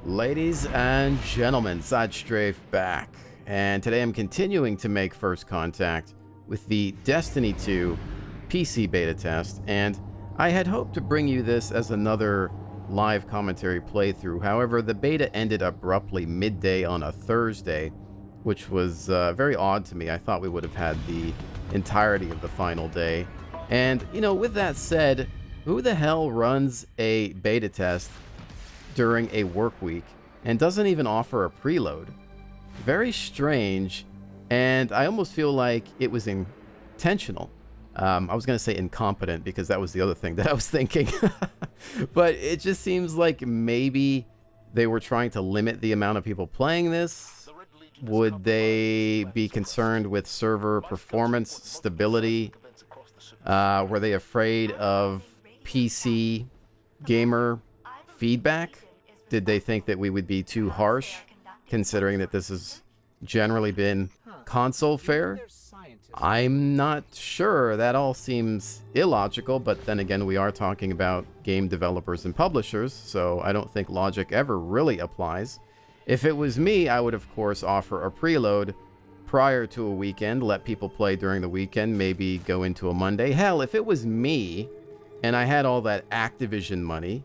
Ladies and gentlemen, SideStrafe back, and today I'm continuing to make first contact with the Destiny 2 PC beta test, and I had hoped to bring you this as another live commentary playthrough. However, the beta ended abruptly midday on a Thursday, which was very odd to me. I thought we would have had the entirety of the final day. And, you know, with that said, who the hell runs a beta test during a work week and doesn't even offer a preload? Very strange, and I almost feel like it was intentional. I was going to say incompetent because that was the other thing that I was thinking. But it just seems like maybe they were trying to limit the amount of people playing this. Would they be concerned with server performance, stability? Were they afraid of PC gamer feedback? Did they think that we would be too harsh, considering that this has generally been console fare? I'm not sure. That all seems illogical, but then again, we are talking about game developers and publishers, so I don't think logic ever really applies. If it was me, I would of course offer a preload prior to a weekend, let people play during the weekend, maybe go into a Monday. Hell, if it was me and I had all that Activision money,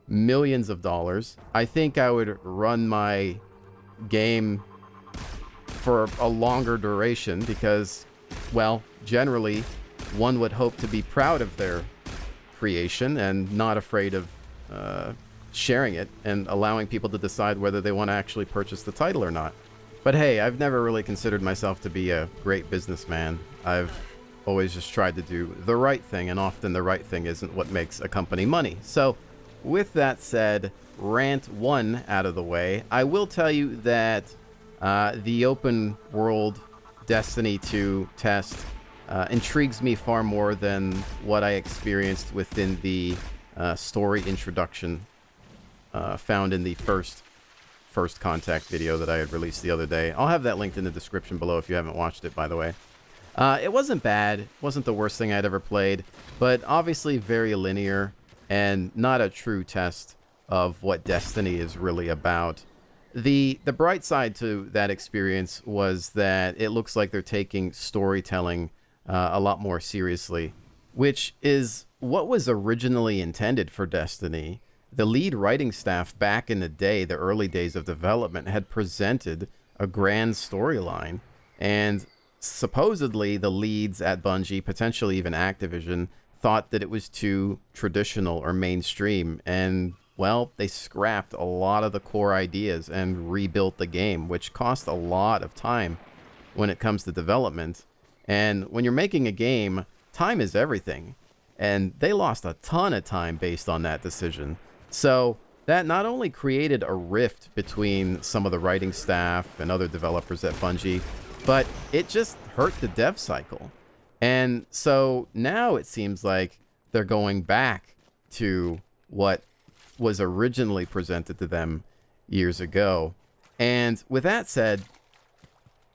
millions of dollars, I think I would run my game for a longer duration because, well, generally one would hope to be proud of their creation and not afraid of sharing it and allowing people to decide whether they want to actually purchase the title or not. But hey, I've never really considered myself to be a great businessman. I've always just tried to do the right thing, and often the right thing isn't what makes a company money. So with that said, rant one out of the way, I will tell you that the open world Destiny 2 test intrigues me far more than what I experienced within the story introduction found in the first contact video that I had released the other day. I'll have that linked in the description below if you haven't watched it, by the way. It wasn't bad. It wasn't the worst thing I'd ever played, but obviously very linear and not a true test of what Destiny is really about. The bright side to that experience was that it looks like they're taking storytelling a lot more seriously, which is what was originally intended for Destiny. The lead writing staff back in the day, the early days of development, had presented a grand storyline, and supposedly the leads at Bungie, potentially even Activision, thought that it was too traditional or mainstream, and well, they scrapped a lot of the core ideas and rebuilt the game, which cost a lot of time when it comes to development. And when you're making a game, time is everything, and they lost a ton of time based on that decision. So that not only created a rift between some of the writing staff and other developers at Bungie, but it just hurt the dev cycle. And so now it seems like they're going back to what was originally presented to them years ago. And with that said,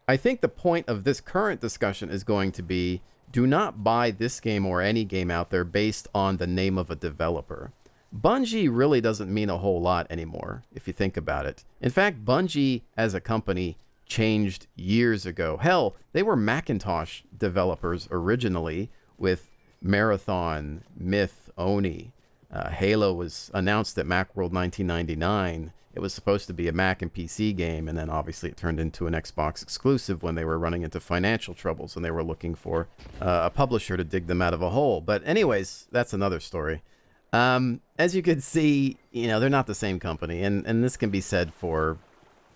I think the point of this current discussion is going to be, do not buy this game or any game out there based on the name of a developer. Bungie really doesn't mean a whole lot anymore, if you think about it. In fact, Bungie as a company changed years ago. Hell, they were Macintosh developers originally with Marathon, Myth, Oni. Halo was announced at Macworld 1999. It was supposed to be a Mac and PC game, and then obviously it turned into an Xbox exclusive when they were running into financial troubles and they were looking for a publisher to dig them out of a hole. But anyways, that's another story. As you can see, you know, they're not the same company, and this can be said for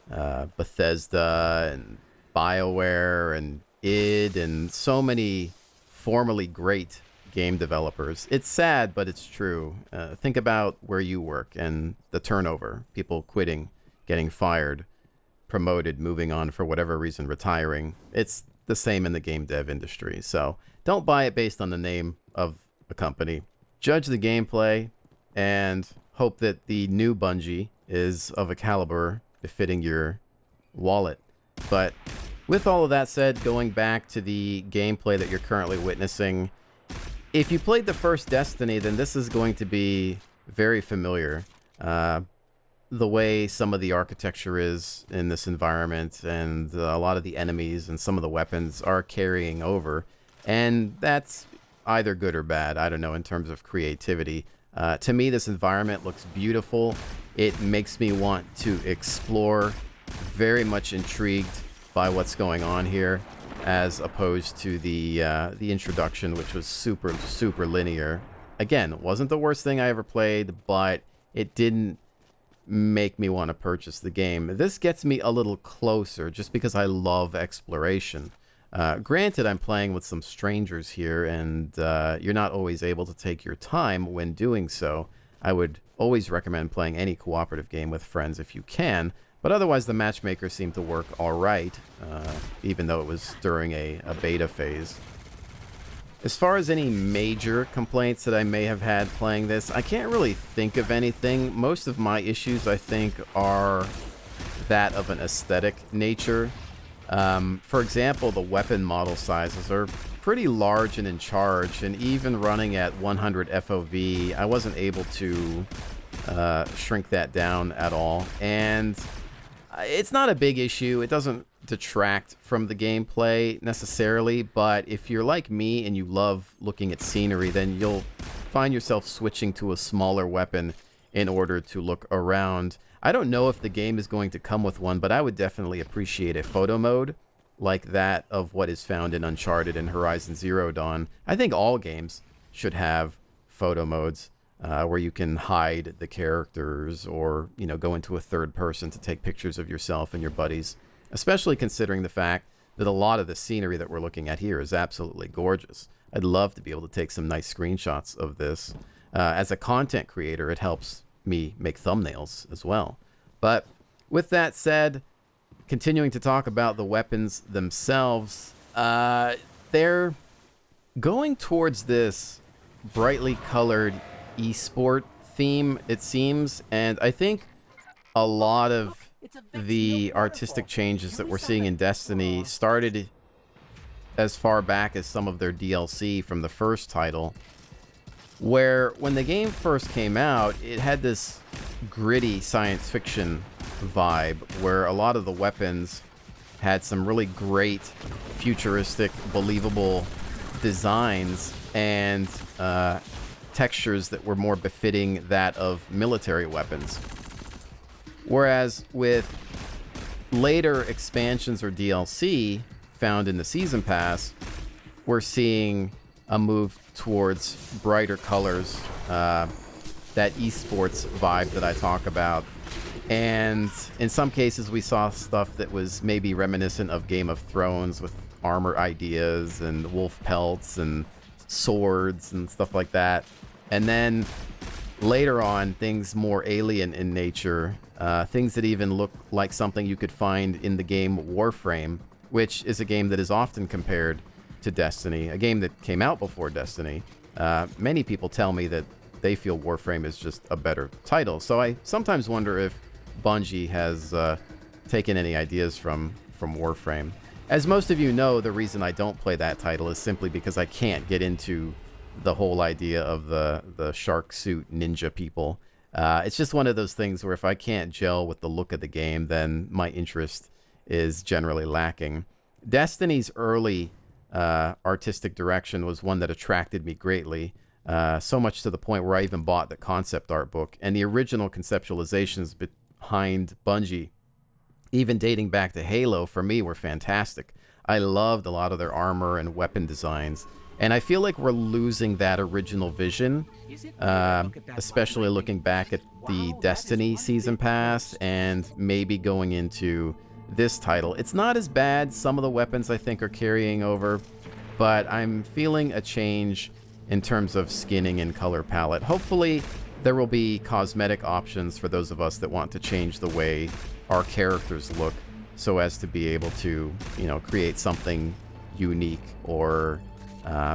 Bethesda and BioWare and id and so many formerly great game developers. It's sad, but it's true. Think about where you work and the turnover, people quitting, getting fired, promoted, moving on for whatever reason, retiring. It's the same in the game dev industry. So don't buy it based on the name of a company. Judge the gameplay and hope that the new Bungie is of a caliber befitting your wallet. But with all of that said, going back to the gameplay that you're currently witnessing, if you played the first Destiny, then this is going to be very familiar. the way some of the architecture is in this environment, and a lot of the enemies and some of the weapons are carrying over. And that's either good or bad, I don't know, in terms of creativity. To me, this environment looks beautiful. It makes me want to explore, very much intrigued by what's going on here, as opposed to the introduction, which was super linear. Again, it wasn't the worst thing I ever played, but it didn't make me want to purchase the game. This gets me a little closer just because I love exploration. Granted, I'm playing with some strangers here, and you're not always able to take your time when doing so. I would always recommend playing any cooperative game with friends if you can, but otherwise the matchmaker seemed to work alright, even though it was during a beta phase. As far as any major complaints that I may have had playing this, I can't really think of anything. Most of my issues, I think, are that of an aesthetic nature. For example, the weapon model sizes are pretty large and in charge, and even running at 100 FOV, I wasn't able to shrink that down at all. And it's not a big issue. It doesn't detract from the gameplay necessarily, but if you're like me and you love looking at scenery, then you'll find yourself switching to a smaller weapon in order to look around. I don't know if the game is going to come with one, but I would definitely appreciate a photo mode like that of what is found in Uncharted and Horizon Zero Dawn. I think all games should have photo modes where you can hide the characters, or, you know, go into a third person to take pictures of yourself and your buddies, especially considering the fact that a lot of the scenery that we're looking at here is absolutely gorgeous. I'd love to be able to take some nice screenshots of this. As a content creator, it helps me make thumbnails as well. But with that said, continuing to talk about the weapons themselves, they're going towards this brightly colored esport theme, it seems, and I think a lot of the artistic changes that we're seeing in Destiny started as far back as some of their DLC from the first title, where when the game first came out, it had this gritty science fiction vibe where a lot of the weapons had some really great futuristic, believable designs and textures that were more befitting that of military weapons. Whereas with later expansions or DLC found in the Season Pass, we're seeing a move towards brighter colors, that esports vibe that I talk about. And in some cases, we saw stuff that was maybe reminiscent of Game of Thrones with armor ideas and wolf pelts and swords and stuff like that. And then later on, things more alien in nature, things that even look like something you could find in the game Warframe, which is a game that is often compared to Destiny, a game that came out before Destiny. Many people tell me that they feel Warframe is just a better title, so I sometimes wonder if Bungie has taken any ideas from Warframe. As most of you know, the reason I don't play that title is simply because I can't get into the whole idea of the shark suit ninja people. It's just one of those things where if I can't gel with the look of the game, then my interest is generally lacking. Destiny's early artistic direction was one that attracted me greatly, so much to the point where I even bought the concept art book, and the original conceptualizations behind Bungie, even dating back to Halo, for me were fantastic. I loved a lot of their armor and weapon designs, and I feel like we're losing that original vision, especially looking back at the Destiny Season Pass and maybe going into this title. It's not as bad. Some of the weapons I think are carrying over, but I'm feeling a change in terms of skinning and color palette. Hopefully there will be cosmetic options for those of us that want to change the way our characters look so as to be able to, you know, create something unique or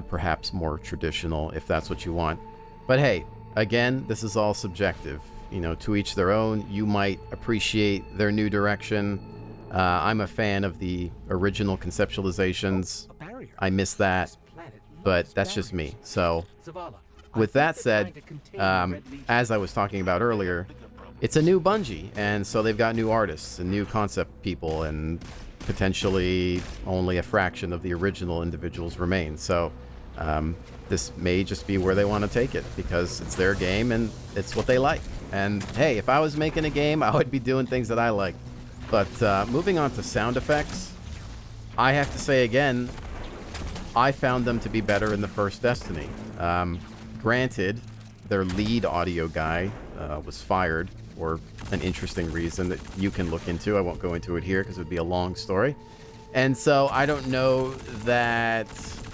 perhaps more traditional if that's what you want. But hey, again, this is all subjective. You know, to each their own. You might appreciate their new direction. I'm a fan of the original conceptualizations. I miss that, but that's just me. So with that said, as I was talking about earlier, it's a new Bungie, and so they've got new artists and new concept people, and potentially only a fraction of the original individuals remain. So this may just be where they want to take it, because it's their game and it's what they like. And hey, if I was making a game, I would be doing things that I like. But moving on to sound effects, I have to say again, I found them to be better in the first Destiny. Granted, their lead audio guy was fired for an interesting reason that you can look into. I won't go into it here because it would be a long story. And so I don't know that,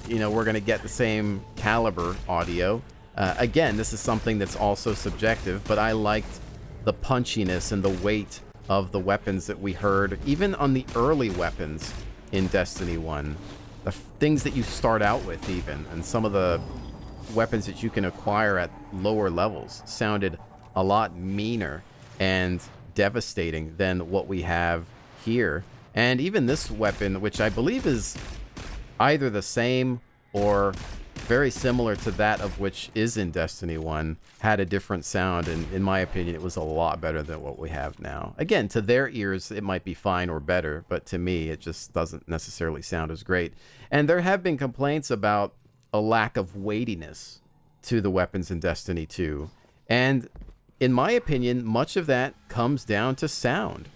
you know, we're going to get the same caliber audio. Again, this is something that's also subjective, but I liked the punchiness and the weight of the weapons that we heard, even on the early weapons in Destiny 1. The things that you start out with even, and some of the weapons that you can acquire at lower levels sounded a lot meaner and devastating than what we have here. And even this weapon, which I believe is either the same or very similar to that of which is in Destiny 1, had a different sound, and in my opinion, it was a lot better than what we have now. Again, to their ears, it might be fine or better, but to me, it just doesn't necessarily sound as great. And there have been complaints about a lack of weightiness to the weapons in Destiny 2. And in my opinion, much of that comes down to sound.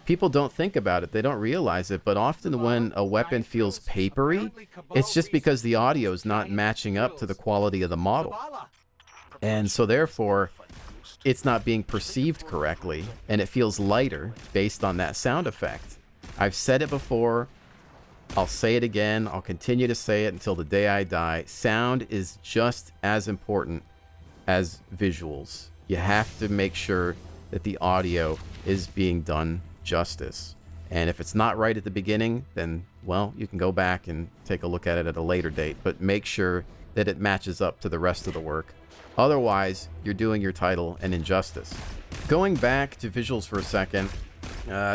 People don't think about it, they don't realize it, but often when a weapon feels papery, it's just because the audio is not matching up to the quality of the model. And so therefore, it's not being perceived correctly, and it feels lighter based on that sound effect. I've said it before, I'll say it again, I'll continue to say it until the day I die. Sound is just as important as visuals. You have to make sure that the audio is being done justice. And if it's not right at the beginning, then, well, you can go back and take a look at it at a later date, but make sure that it matches up to the rest of the work. Otherwise, you're doing your title an injustice. Going back to visuals for a second,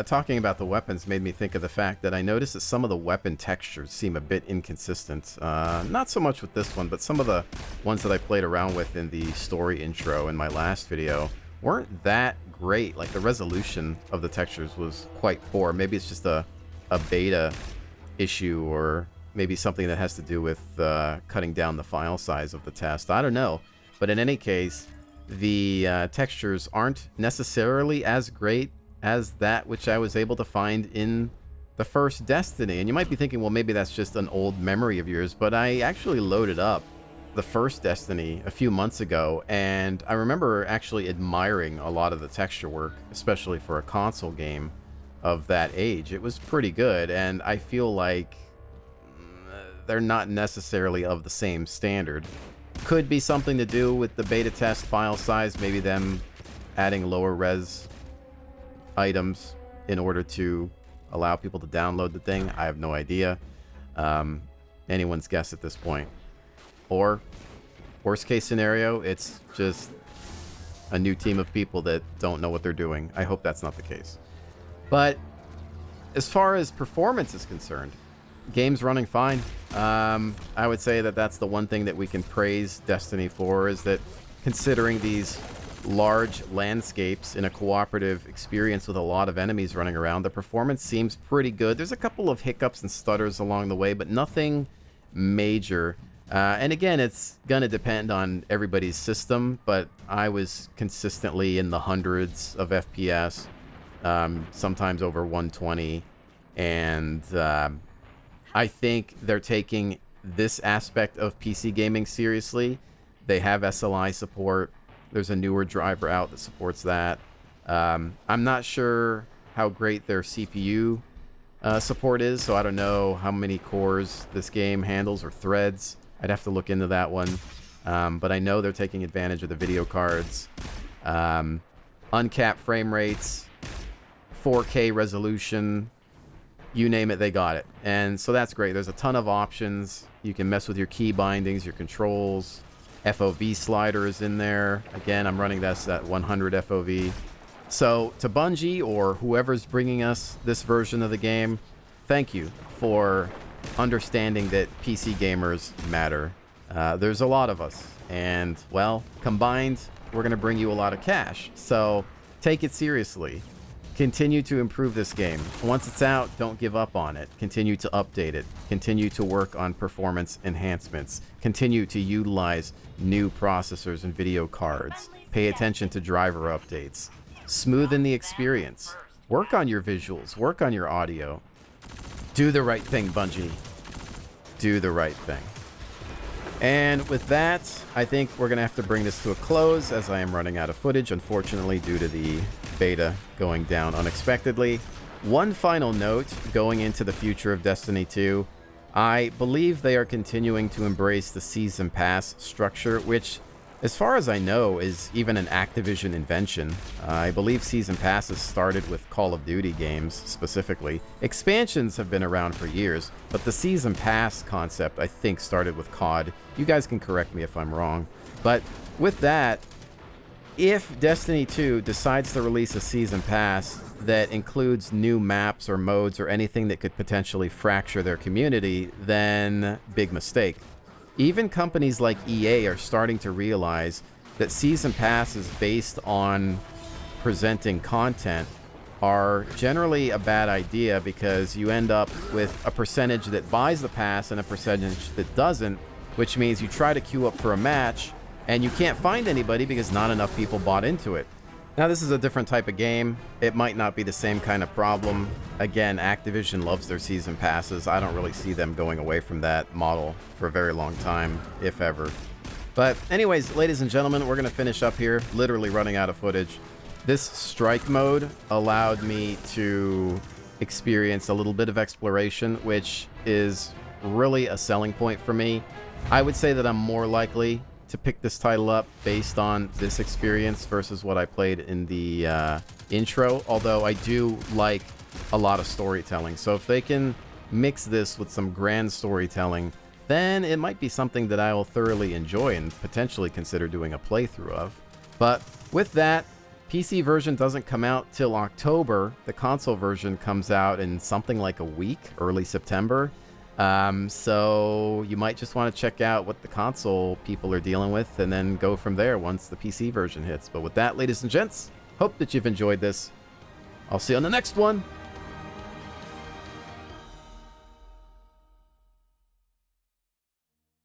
talking about the weapons made me think of the fact that I noticed that some of the weapon textures seem a bit inconsistent. Not so much with this one, but some of the ones that I played around with in the story intro in my last video weren't that great. Like, the resolution of the textures was quite poor. Maybe it's just a beta issue, or maybe something that has to do with cutting down the file size of the test. I don't know. But in any case, the textures aren't necessarily as great as that which I was able to find in the first Destiny. And you might be thinking, well, maybe that's just an old memory of yours, but I actually loaded up the first Destiny a few months ago, and I remember actually admiring a lot of the texture work, especially for a console game of that age. It was pretty good, and I feel like they're not necessarily of the same standard. Could be something to do with the beta test file size, maybe them adding lower res items in order to allow people to download the thing. I have no idea. Anyone's guess at this point. Or, worst case scenario, it's just a new team of people that don't know what they're doing. I hope that's not the case. But as far as performance is concerned, game's running fine. I would say that that's the one thing that we can praise Destiny for, is that considering these large landscapes in a cooperative experience with a lot of enemies running around, the performance seems pretty good. There's a couple of hiccups and stutters along the way, but nothing major. And again, it's going to depend on everybody's system, but I was consistently in the hundreds of FPS, sometimes over 120, and I think they're taking this aspect of PC gaming seriously. They have SLI support. There's a newer driver out that supports that. I'm not sure how great their CPU support is, so I don't know how many cores this game handles, or threads. I'd have to look into that one. But I know they're taking advantage of the video cards. Uncapped frame rates, 4K resolution, you name it, they got it. And so that's great. There's a ton of options. You can mess with your key bindings, your controls. FOV slider is in there. Again, I'm running this at 100 FOV. So to Bungie, or whoever's bringing us this version of the game, thank you for understanding that PC gamers matter. There's a lot of us, and, well, combined, we're going to bring you a lot of cash. So take it seriously. Continue to improve this game. Once it's out, don't give up on it. Continue to update it. Continue to work on performance enhancements. Continue to utilize new processors and video cards. Pay attention to driver updates. Smoothen the experience. Work on your visuals. Work on your audio. Do the right thing, Bungie. Do the right thing. And with that, I think we're going to have to bring this to a close as I am running out of footage, unfortunately, due to the beta going down unexpectedly. One final note going into the future of Destiny 2. I believe they are continuing to embrace the Season Pass structure, which, as far as I know, is even an Activision invention. I believe Season Passes started with Call of Duty games, specifically. Expansions have been around for years, but the Season Pass concept, I think, started with COD. You guys can correct me if I'm wrong. But with that, if Destiny 2 decides to release a Season Pass that includes new maps or modes or anything that could potentially fracture their community, then big mistake. Even companies like EA are starting to realize that Season Passes based on presenting content are generally a bad idea, because you end up with a percentage that buys the pass and a percentage that doesn't, which means you try to queue up for a match and you can't find anybody because not enough people bought into it. Now, this is a different type of game. It might not be the same kind of problem. Again, Activision loves their Season Passes. I don't really see them going away from that model for a very long time, if ever. But anyways, ladies and gentlemen, we're going to finish up here, literally running out of footage. This strike mode allowed me to experience a little bit of exploration, which is really a selling point for me. I would say that I'm more likely to pick this title up based on this experience versus what I played in the intro, although I do like a lot of storytelling. So if they can mix this with some grand storytelling, then it might be something that I will thoroughly enjoy and potentially consider doing a playthrough of. But with that, PC version doesn't come out till October. The console version comes out in something like a week, early September. So you might just want to check out what the console people are dealing with and then go from there once the PC version hits. But with that, ladies and gents, hope that you've enjoyed this. I'll see you on the next one.